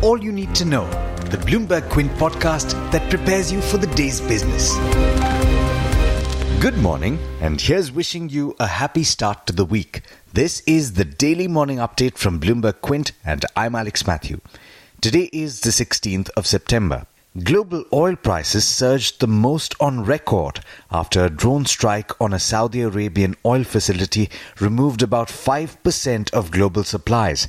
all you need to know, the Bloomberg Quint podcast that prepares you for the day's business. Good morning, and here's wishing you a happy start to the week. This is the daily morning update from Bloomberg Quint, and I'm Alex Matthew. Today is the 16th of September. Global oil prices surged the most on record after a drone strike on a Saudi Arabian oil facility removed about 5% of global supplies.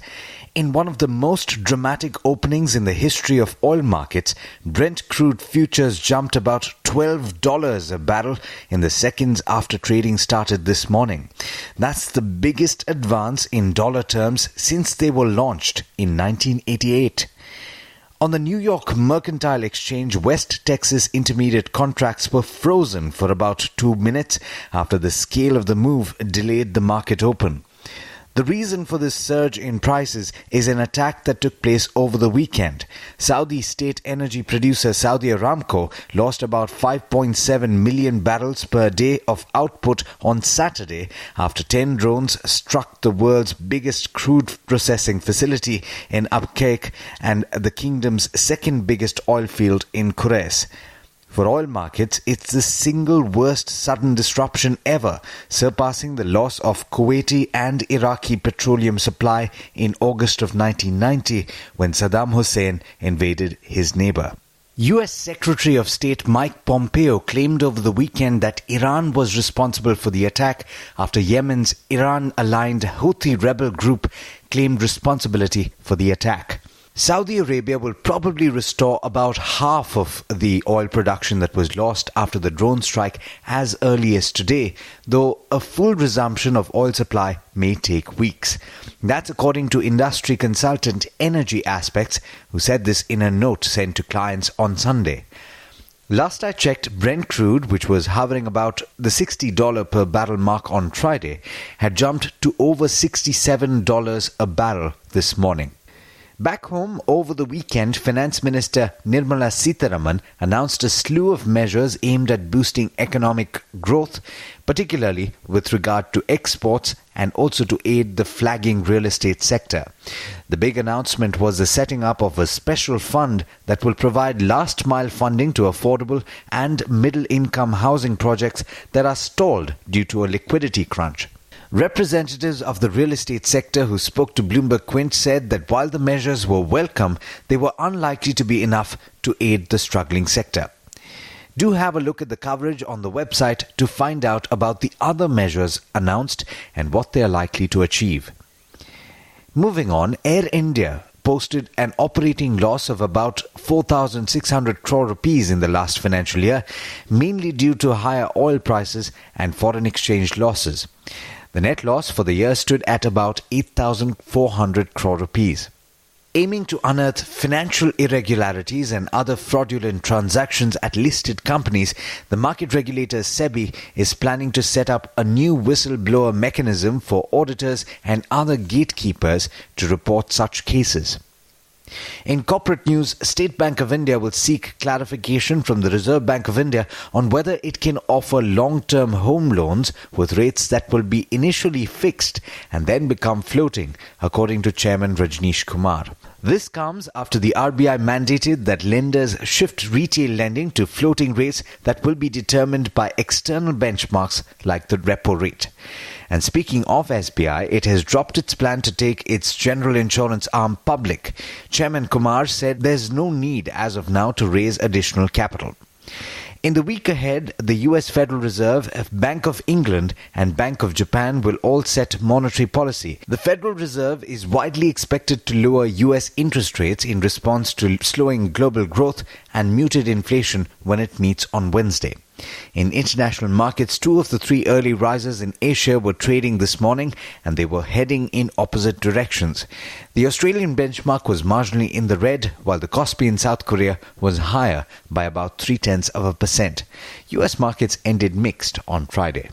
In one of the most dramatic openings in the history of oil markets, Brent crude futures jumped about $12 a barrel in the seconds after trading started this morning. That's the biggest advance in dollar terms since they were launched in 1988. On the New York Mercantile Exchange, West Texas Intermediate contracts were frozen for about 2 minutes after the scale of the move delayed the market open. The reason for this surge in prices is an attack that took place over the weekend. Saudi state energy producer Saudi Aramco lost about 5.7 million barrels per day of output on Saturday after 10 drones struck the world's biggest crude processing facility in Abqaiq and the kingdom's second biggest oil field in Khurais. For oil markets, it's the single worst sudden disruption ever, surpassing the loss of Kuwaiti and Iraqi petroleum supply in August of 1990 when Saddam Hussein invaded his neighbor. U.S. Secretary of State Mike Pompeo claimed over the weekend that Iran was responsible for the attack after Yemen's Iran-aligned Houthi rebel group claimed responsibility for the attack. Saudi Arabia will probably restore about half of the oil production that was lost after the drone strike as early as today, though a full resumption of oil supply may take weeks. That's according to industry consultant Energy Aspects, who said this in a note sent to clients on Sunday. Last I checked, Brent crude, which was hovering about the $60 per barrel mark on Friday, had jumped to over $67 a barrel this morning. Back home, over the weekend, Finance Minister Nirmala Sitharaman announced a slew of measures aimed at boosting economic growth, particularly with regard to exports and also to aid the flagging real estate sector. The big announcement was the setting up of a special fund that will provide last-mile funding to affordable and middle-income housing projects that are stalled due to a liquidity crunch. Representatives of the real estate sector who spoke to Bloomberg Quint said that while the measures were welcome, they were unlikely to be enough to aid the struggling sector. Do have a look at the coverage on the website to find out about the other measures announced and what they are likely to achieve. Moving on, Air India posted an operating loss of about 4,600 crore rupees in the last financial year, mainly due to higher oil prices and foreign exchange losses. The net loss for the year stood at about 8,400 crore rupees. Aiming to unearth financial irregularities and other fraudulent transactions at listed companies, the market regulator SEBI is planning to set up a new whistleblower mechanism for auditors and other gatekeepers to report such cases. In corporate news, State Bank of India will seek clarification from the Reserve Bank of India on whether it can offer long-term home loans with rates that will be initially fixed and then become floating, according to Chairman Rajneesh Kumar. This comes after the RBI mandated that lenders shift retail lending to floating rates that will be determined by external benchmarks like the repo rate. And speaking of SBI, it has dropped its plan to take its general insurance arm public. Chairman Kumar said there's no need as of now to raise additional capital. In the week ahead, the US Federal Reserve, Bank of England and Bank of Japan will all set monetary policy. The Federal Reserve is widely expected to lower US interest rates in response to slowing global growth and muted inflation when it meets on Wednesday. In international markets, 2 of the 3 early risers in Asia were trading this morning and they were heading in opposite directions. The Australian benchmark was marginally in the red, while the Kospi in South Korea was higher by about 0.3%. US markets ended mixed on Friday.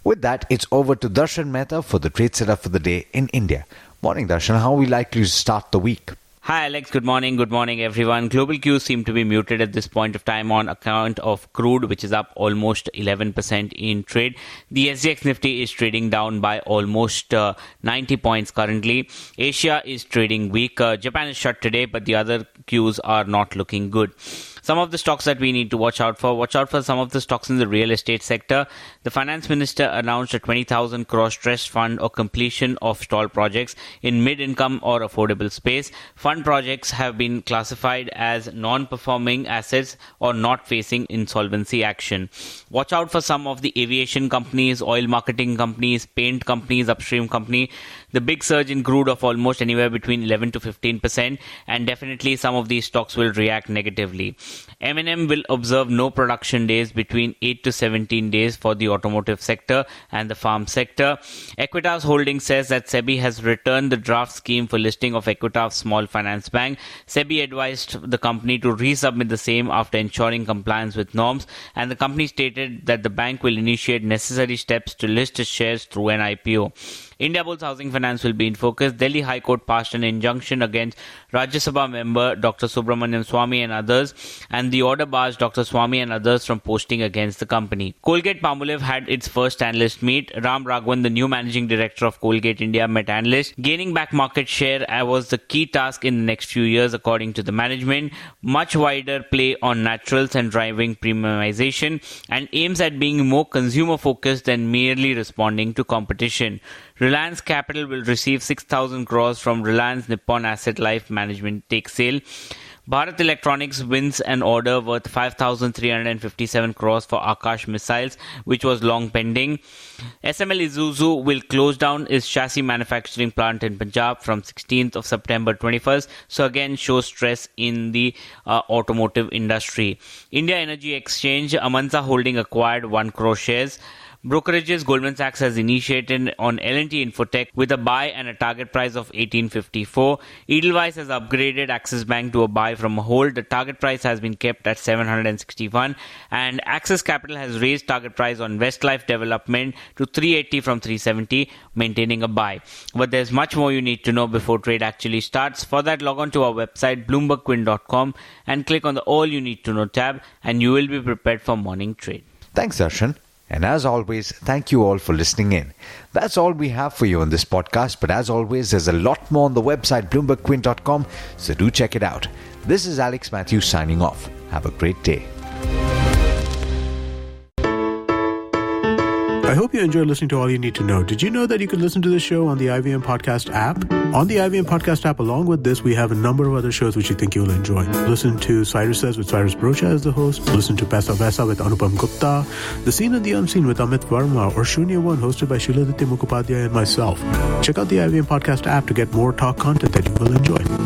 With that, it's over to Darshan Mehta for the trade setup for the day in India. Morning, Darshan. How are we likely to start the week? Hi Alex, good morning everyone. Global cues seem to be muted at this point of time on account of crude, which is up almost 11% in trade. The SGX Nifty is trading down by almost 90 points currently. Asia is trading weak. Japan is shut today, but the other cues are not looking good. Some of the stocks that we need to watch out for some of the stocks in the real estate sector. The finance minister announced a 20,000 crore trust fund or completion of stall projects in mid-income or affordable space. Fund projects have been classified as non-performing assets or not facing insolvency action. Watch out for some of the aviation companies, oil marketing companies, paint companies, upstream company. The big surge in crude of almost anywhere between 11 to 15%, and definitely some of these stocks will react negatively. M&M will observe no production days between 8 to 17 days for the automotive sector and the farm sector. Equitas Holdings says that SEBI has returned the draft scheme for listing of Equitas Small Finance Bank. SEBI advised the company to resubmit the same after ensuring compliance with norms, and the company stated that the bank will initiate necessary steps to list its shares through an IPO. Indiabulls Housing Finance will be in focus. Delhi High Court passed an injunction against Rajya Sabha member Dr. Subramanian Swamy and others, and the order bars Dr. Swamy and others from posting against the company. Colgate-Palmolive had its first analyst meet. Ram Raghavan, the new managing director of Colgate India, met analysts. Gaining back market share was the key task in the next few years, according to the management. Much wider play on naturals and driving premiumization, and aims at being more consumer-focused than merely responding to competition. Reliance Capital will receive 6,000 crores from Reliance Nippon Asset Life Management take sale. Bharat Electronics wins an order worth 5,357 crores for Akash missiles, which was long pending. SML Isuzu will close down its chassis manufacturing plant in Punjab from 16th of September 21st. So again, shows stress in the automotive industry. India Energy Exchange, Amansa Holding acquired 1 crore shares. Brokerages, Goldman Sachs has initiated on L&T Infotech with a buy and a target price of 1854. Edelweiss has upgraded Axis Bank to a buy from a hold. The target price has been kept at 761. And Axis Capital has raised target price on Westlife Development to 380 from 370, maintaining a buy. But there's much more you need to know before trade actually starts. For that, log on to our website, BloombergQuint.com, and click on the All You Need to Know tab, and you will be prepared for morning trade. Thanks, Darshan. And as always, thank you all for listening in. That's all we have for you on this podcast. But as always, there's a lot more on the website, BloombergQuint.com. So do check it out. This is Alex Matthews signing off. Have a great day. I hope you enjoyed listening to All You Need to Know. Did you know that you can listen to the show on the IVM Podcast app? On the IVM Podcast app, along with this, we have a number of other shows which you think you'll enjoy. Listen to Cyrus Says with Cyrus Brocha as the host. Listen to Paisa Vaisa with Anupam Gupta. The Scene and the Unseen with Amit Verma. Or Shunya One hosted by Shiladitya Mukhopadhyay and myself. Check out the IVM Podcast app to get more talk content that you will enjoy.